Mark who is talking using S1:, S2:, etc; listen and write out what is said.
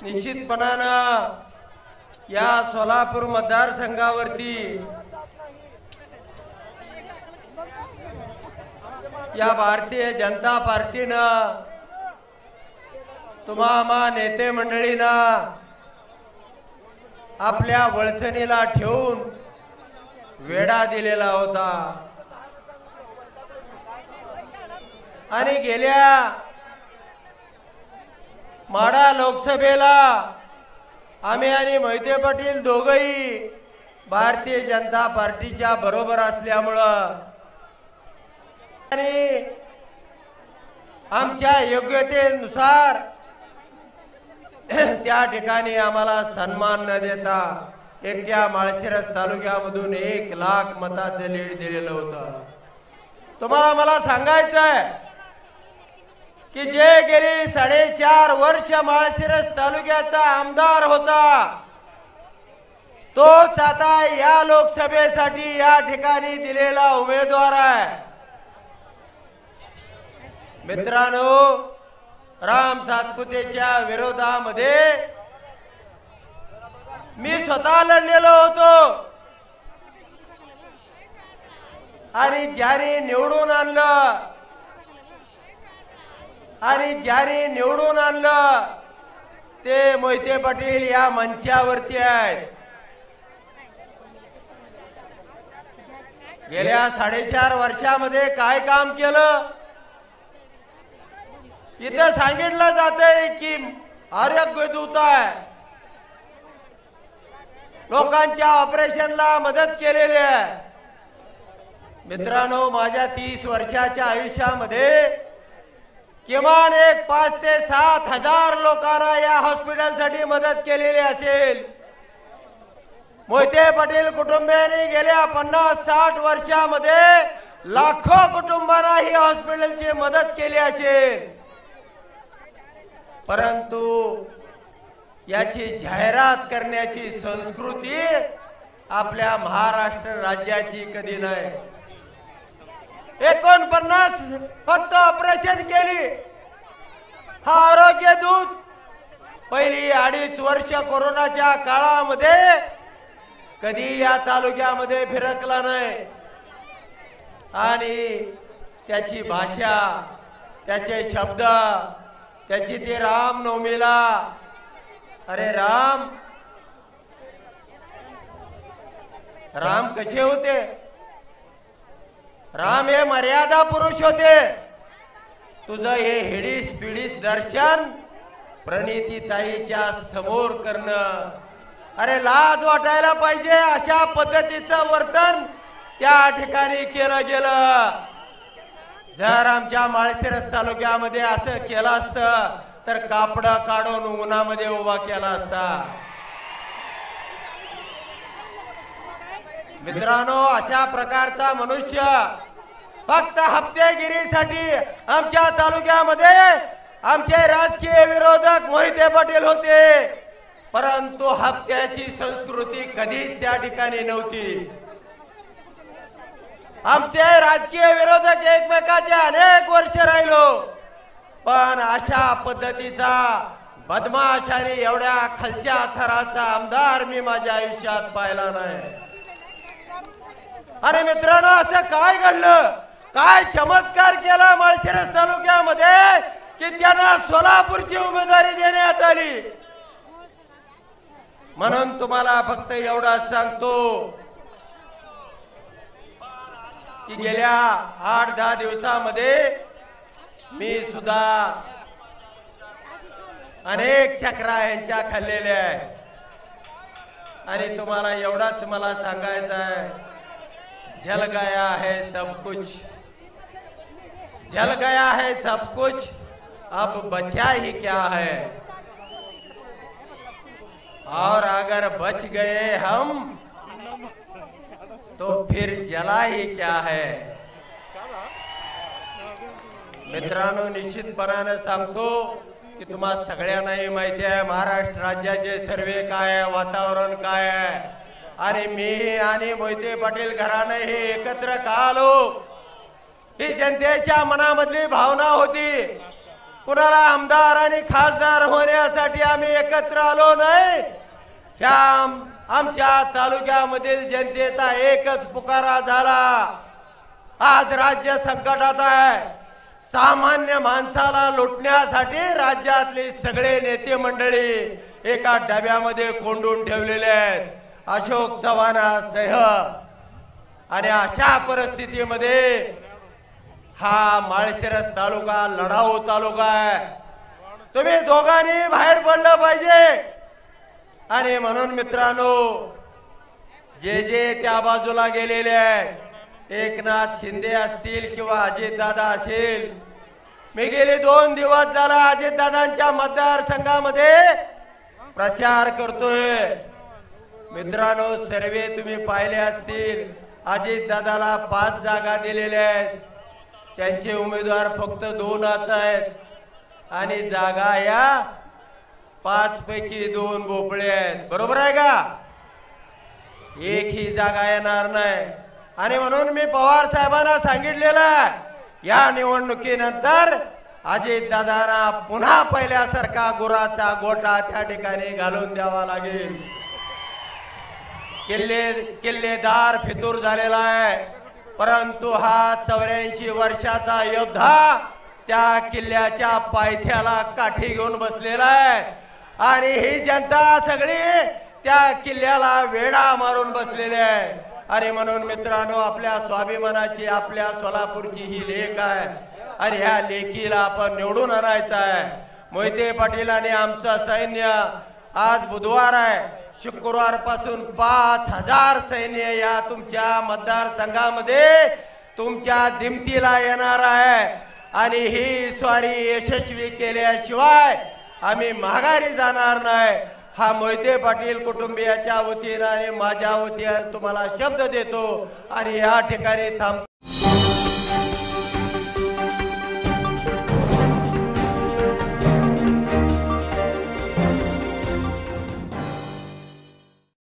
S1: निश्चितपणानं या सोलापूर मतदारसंघावरती या भारतीय जनता पार्टीनं तुम्हा नेते मंडळींना आपल्या वळचणीला ठेवून वेढा दिलेला होता आणि गेल्या माढा लोकसभेला आम्ही आणि मोहिते पाटील दोघंही भारतीय जनता पार्टीच्या बरोबर असल्यामुळं आणि आमच्या योग्यतेनुसार त्या ठिकाणी आम्हाला सन्मान न देता एकट्या माळशिरस तालुक्यामधून 1 लाख मताचं लीड दिलेलं होतं। तुम्हाला मला सांगायचं आहे की जे गेली 4.5 वर्ष माळशिरस तालुक्याचा आमदार होता तोच आता या लोकसभेसाठी या ठिकाणी दिलेला उमेदवार आहे। मित्रांनो, राम सातपुतेच्या विरोधामध्ये मी स्वतः लढलेलो होतो आणि ज्याने निवडून आणलं ते मोहिते पाटील या मंचावरती आहेत। गेल्या 4.5 वर्षामध्ये काय काम केलं इथं सांगितलं जातंय की आरोग्य दूत आहे, लोकांच्या ऑपरेशनला मदत केलेली आहे। मित्रांनो, माझ्या 30 वर्षाच्या आयुष्यामध्ये किमान 5,000 ते 7,000 लोकांना या हॉस्पिटलसाठी मदत केलेली असेल। मोहिते पाटील कुटुंबियांनी गेल्या 50-60 वर्षामध्ये लाखो कुटुंबांना ही हॉस्पिटलची मदत केली असेल, परंतु याची जाहिरात करण्याची संस्कृती आपल्या महाराष्ट्र राज्याची कधी नाही। 49 फक्त ऑपरेशन केली। हा आरोग्य दूत पहिली 2.5 वर्ष कोरोनाच्या काळामध्ये कधी या तालुक्यामध्ये फिरकला नाही आणि त्याची भाषा, त्याचे शब्द, त्याची ती रामनवमीला अरे राम कसे होते? राम हे मर्यादा पुरुष होते। तुझं हे हिडीस पिडीस दर्शन प्रणिती ताईच्या समोर करणं, अरे लाज वाटायला पाहिजे। अशा पद्धतीचं वर्तन त्या ठिकाणी केलं गेलं। जर आमच्या माळशिरस तालुक्यामध्ये असं केलं असतं तर कापड काढून उन्हामध्ये उभा केला असता। मित्रांनो, अशा प्रकारचा मनुष्य फक्त हप्तेगिरीसाठी आमच्या तालुक्यामध्ये आमचे राजकीय विरोधक मोहिते पाटील होते, परंतु हप्त्याची संस्कृती कधीच त्या ठिकाणी नव्हती। आमचे राजकीय विरोधक एकमेकाचे अनेक वर्ष राहिलो, पण अशा पद्धतीचा बदमाश आणि एवढ्या खालच्या थराचा आमदार मी माझ्या आयुष्यात पाहिला नाही। आणि मित्रांनो, असं काय घडलं, काय चमत्कार केला माळशिरस तालुक्यामध्ये की त्यांना सोलापूरची उमेदवारी देण्यात आली। म्हणून तुम्हाला फक्त एवढाच सांगतो की गेल्या 8-10 दिवसामध्ये मी सुद्धा अनेक चक्रा यांच्या खाल्लेल्या आहेत आणि तुम्हाला एवढाच मला सांगायचं आहे, जल गया है सब कुछ, जल गया है सब कुछ, अब बचा ही क्या है, और अगर बच गए हम तो फिर जला ही क्या है। मित्रांनो, निश्चितपणाने सांगतो की तुम्हाला सगळ्यांनाही माहिती आहे महाराष्ट्र राज्याचे सर्वे काय आहे, वातावरण काय आहे, आणि मी आणि मोहिते पाटील घराणे हे एकत्र का आलो ही जनतेच्या मनामधली भावना होती। कुणाला आमदार आणि खासदार होण्यासाठी आम्ही एकत्र आलो नाही। ह्या आमच्या तालुक्यामधील जनतेचा एकच पुकारा झाला। आज राज्य संकटात आहे। सामान्य माणसाला लुटण्यासाठी राज्यातले सगळे नेते मंडळी एका डब्यामध्ये कोंडून ठेवलेले आहेत, अशोक चव्हाणासह। आणि अशा परिस्थितीमध्ये हा माळशिरस तालुका लढाऊ तालुका आहे। तुम्ही दोघांनी बाहेर पडलं पाहिजे। आणि म्हणून मित्रांनो, जे त्या बाजूला गेलेले आहेत, एकनाथ शिंदे असतील किंवा अजितदादा असेल, मी गेले 2 दिवस झाला अजितदादांच्या मतदारसंघामध्ये प्रचार करतोय। मित्रांनो, सर्वे तुम्ही पाहिले असतील, अजितदादाला 5 जागा दिलेल्या आहेत, त्यांचे उमेदवार फक्त 2च आहेत आणि जागा या 5 पैकी 2 भोपळे आहेत। बरोबर आहे का? एकही जागा येणार नाही। आणि म्हणून मी पवार साहेबांना सांगितलेलं आहे, या निवडणुकीनंतर अजितदादांना पुन्हा पहिल्यासारखा गुराचा गोटा त्या ठिकाणी घालून द्यावा लागेल। किल्लेदार फितूर झालेला आहे, परंतु हा 84 वर्षाचा योद्धा त्या किल्ल्याच्या पायथ्याला काठी घेऊन बसलेला आहे। आणि ही जनता सगळी त्या किल्ल्याला वेढा मारून बसलेली आहे। आणि म्हणून मित्रांनो, आपल्या स्वाभिमानाची, आपल्या सोलापूरची ही लेक आहे आणि ह्या लेकीला आपण निवडून आणायचं आहे। मोहिते पाटील आणि आमचं सैन्य, आज बुधवार आहे, शुक्रवार पासून 5000 सैन्य या तुमच्या मतदारसंघामध्ये तुमच्या दिमतीला येणार आहे। आणि ही स्वारी यशस्वी केल्याशिवाय आम्ही माघारी जाणार नाही, हा मोहिते पाटील कुटुंबियाच्या वतीने आणि माझ्या वतीने तुम्हाला शब्द देतो आणि या ठिकाणी थांबतो।